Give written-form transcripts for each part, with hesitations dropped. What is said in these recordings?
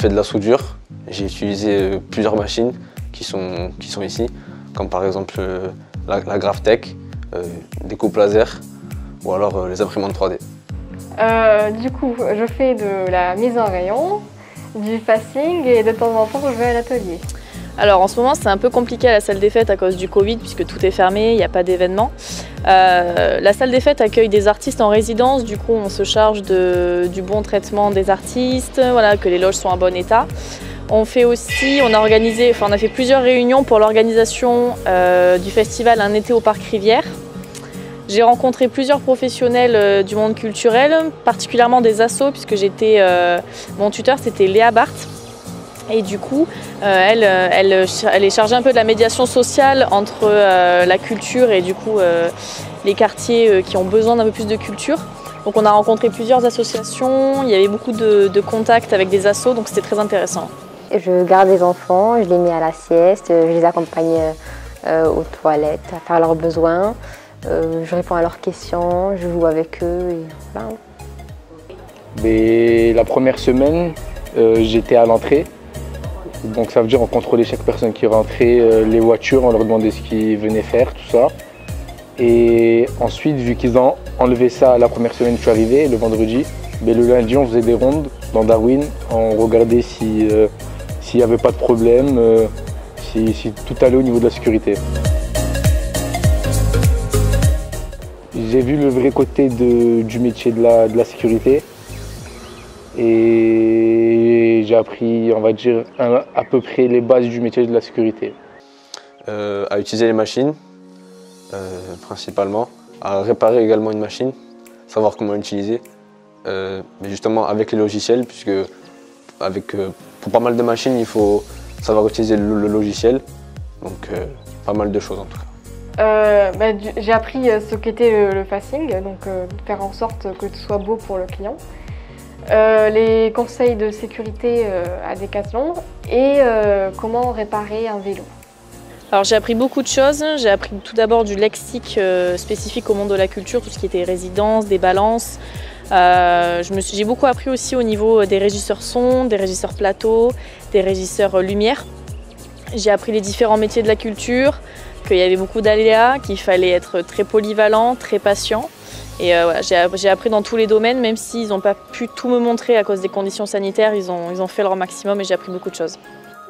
fait de la soudure. J'ai utilisé plusieurs machines qui sont ici, comme par exemple la Graphtec, découpe laser ou alors les imprimantes 3D. Du coup, je fais de la mise en rayon, du fasting et de temps en temps je vais à l'atelier. Alors en ce moment c'est un peu compliqué à la salle des fêtes à cause du Covid puisque tout est fermé, il n'y a pas d'événements. La salle des fêtes accueille des artistes en résidence, du coup on se charge du bon traitement des artistes, voilà, que les loges sont en bon état. On fait aussi, on a fait plusieurs réunions pour l'organisation du festival Un été au Parc Rivière. J'ai rencontré plusieurs professionnels du monde culturel, particulièrement des assos puisque mon tuteur c'était Léa Barthes. Et du coup, elle est chargée un peu de la médiation sociale entre la culture et du coup les quartiers qui ont besoin d'un peu plus de culture. Donc on a rencontré plusieurs associations, il y avait beaucoup de contacts avec des assos, donc c'était très intéressant. Je garde les enfants, je les mets à la sieste, je les accompagne aux toilettes, à faire leurs besoins, je réponds à leurs questions, je joue avec eux et voilà. Mais la première semaine, j'étais à l'entrée. Donc ça veut dire on contrôlait chaque personne qui rentrait, les voitures, on leur demandait ce qu'ils venaient faire, tout ça. Et ensuite, vu qu'ils ont enlevé ça la première semaine que je suis arrivé, le vendredi, mais le lundi on faisait des rondes dans Darwin, on regardait s'il n'y avait pas de problème, si tout allait au niveau de la sécurité. J'ai vu le vrai côté du métier de la sécurité. Et j'ai appris, on va dire, à peu près les bases du métier de la sécurité. À utiliser les machines, principalement, à réparer également une machine, savoir comment l'utiliser, mais justement avec les logiciels, puisque pour pas mal de machines, il faut savoir utiliser le logiciel, donc pas mal de choses en tout cas. J'ai appris ce qu'était le fasting, donc faire en sorte que tout soit beau pour le client. Les conseils de sécurité à Decathlon et comment réparer un vélo. Alors j'ai appris beaucoup de choses. J'ai appris tout d'abord du lexique spécifique au monde de la culture, tout ce qui était résidence, des balances. J'ai beaucoup appris aussi au niveau des régisseurs son, des régisseurs plateau, des régisseurs lumière. J'ai appris les différents métiers de la culture, qu'il y avait beaucoup d'aléas, qu'il fallait être très polyvalent, très patient. Et voilà, j'ai appris dans tous les domaines, même s'ils n'ont pas pu tout me montrer à cause des conditions sanitaires, ils ont fait leur maximum et j'ai appris beaucoup de choses.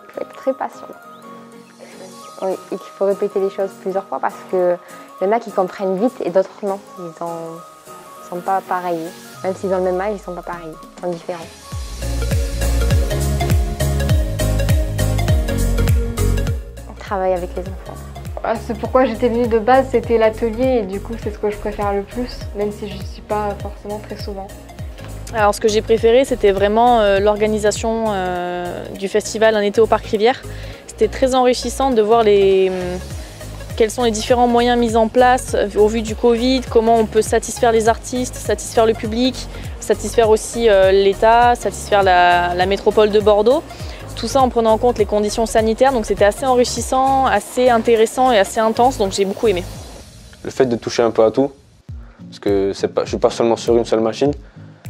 Il faut être très patient. Oui, et qu'il faut répéter les choses plusieurs fois parce qu'il y en a qui comprennent vite et d'autres non. Ils ne sont pas pareils. Même s'ils ont le même âge, ils ne sont pas pareils, ils sont différents. On travaille avec les enfants. C'est pourquoi j'étais venue de base, c'était l'atelier et du coup c'est ce que je préfère le plus, même si je n'y suis pas forcément très souvent. Alors ce que j'ai préféré c'était vraiment l'organisation du festival Un été au Parc Rivière. C'était très enrichissant de voir quels sont les différents moyens mis en place au vu du Covid, comment on peut satisfaire les artistes, satisfaire le public, satisfaire aussi l'État, satisfaire la métropole de Bordeaux. Tout ça en prenant en compte les conditions sanitaires, donc c'était assez enrichissant, assez intéressant et assez intense, donc j'ai beaucoup aimé. Le fait de toucher un peu à tout, parce que je ne suis pas seulement sur une seule machine.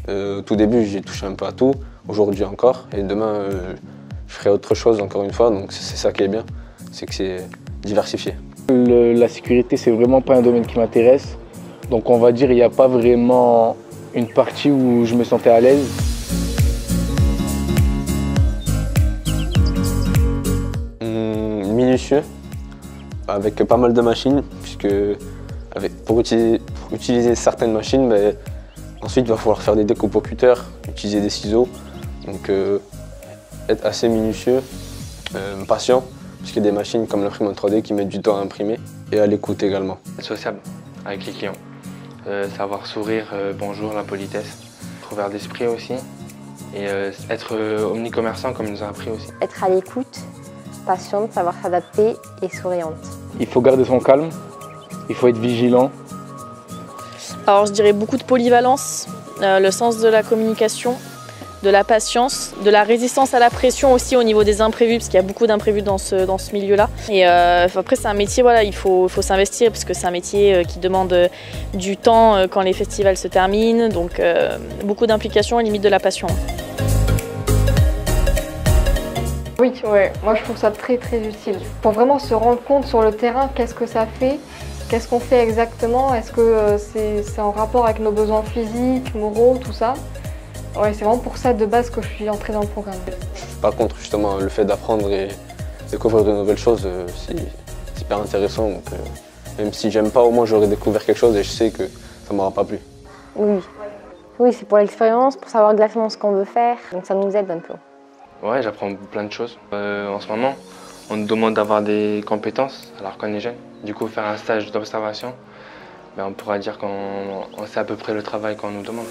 Au tout début, j'ai touché un peu à tout, aujourd'hui encore, et demain, je ferai autre chose encore une fois, donc c'est ça qui est bien, c'est que c'est diversifié. La sécurité, c'est vraiment pas un domaine qui m'intéresse, donc on va dire qu'il n'y a pas vraiment une partie où je me sentais à l'aise. Minutieux, avec pas mal de machines, puisque pour utiliser certaines machines, ensuite il va falloir faire des découpes au cutter, utiliser des ciseaux, donc être assez minutieux, patient, parce qu'il y a des machines comme l'imprimante 3D qui mettent du temps à imprimer, et à l'écoute également. Être sociable avec les clients, savoir sourire, bonjour, la politesse, être ouvert d'esprit aussi, et être omnicommerçant comme il nous a appris aussi. Être à l'écoute, patiente, savoir s'adapter et souriante. Il faut garder son calme, il faut être vigilant. Alors je dirais beaucoup de polyvalence, le sens de la communication, de la patience, de la résistance à la pression aussi au niveau des imprévus, parce qu'il y a beaucoup d'imprévus dans ce milieu-là. Et après c'est un métier, voilà, il faut s'investir, parce que c'est un métier qui demande du temps quand les festivals se terminent, donc beaucoup d'implication et limite de la passion. Oui, ouais. Moi je trouve ça très utile. Pour vraiment se rendre compte sur le terrain qu'est-ce que ça fait, qu'est-ce qu'on fait exactement, est-ce que c'est en rapport avec nos besoins physiques, moraux, tout ça. Ouais, c'est vraiment pour ça de base que je suis entrée dans le programme. Je suis pas contre justement le fait d'apprendre et découvrir de nouvelles choses, c'est hyper intéressant. Donc, même si j'aime pas, au moins j'aurais découvert quelque chose et je sais que ça m'aura pas plu. Oui. Oui, c'est pour l'expérience, pour savoir exactement ce qu'on veut faire. Donc ça nous aide un peu. Ouais, j'apprends plein de choses. En ce moment, on nous demande d'avoir des compétences alors qu'on est jeune. Du coup, faire un stage d'observation, on pourra dire qu'on sait à peu près le travail qu'on nous demande.